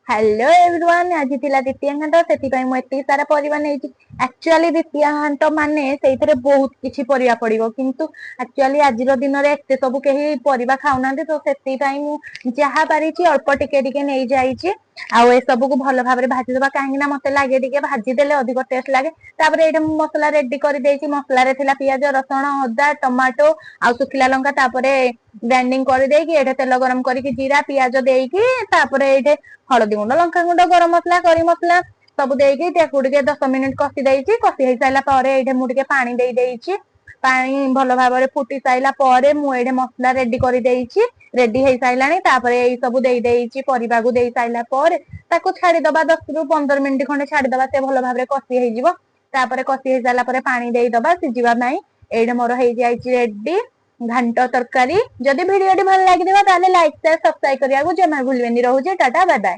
Hello everyone आज थिला द्वितीय घाट से मुझे सारा परिवा नहीं एक्चुअली द्वितीय घाट माने से बहुत किसी परिया पड़ो किंतु एक्चुअली आज दिन में एत सब कहीं परिवा खाऊना तो से जहाँ पारी अल्प टिके नहीं जाइए आउ ए सब को भल भाव भाजीदबा कहीं मत लगे टे भाजीदेले अधिक टेस्ट लगे तापर ये मसला रेडी कर मसला रे थिला पियाज रसुण अदा टमाटो आ सुखिला लंका तापर ग्राइंडिंग कर देकी तेल गरम करके जीरा पियाज देकी तापर ये हलदी गुंड लंका गुंड गरम मसला करी मसला सब देकी 10 मिनिट कषि देछि कषि हो सारा पर ये मुझे पानी दे देछि पानी भल भाव फुटी साइला पर मुझे मसला रेडी कर देछि रेडी हो सारानी तापर ये सब दे देछि परिबा को दे साइला पर ताको छाड़ीदबा 10 रु 15 मिनिट खंडे छाड़ीदबा से भल भाव कषि हो जिवो तापर कषि हो सारा पर पानी देदबा सिझिबा पई एडे मोर हो जाइछि रेडी घांट तरकारी जदि वीडियो भल लगी ताले लाइक शेयर सब्सक्राइब करिया को जमा भूलबेनी। रहूजे टाटा बाय बाय।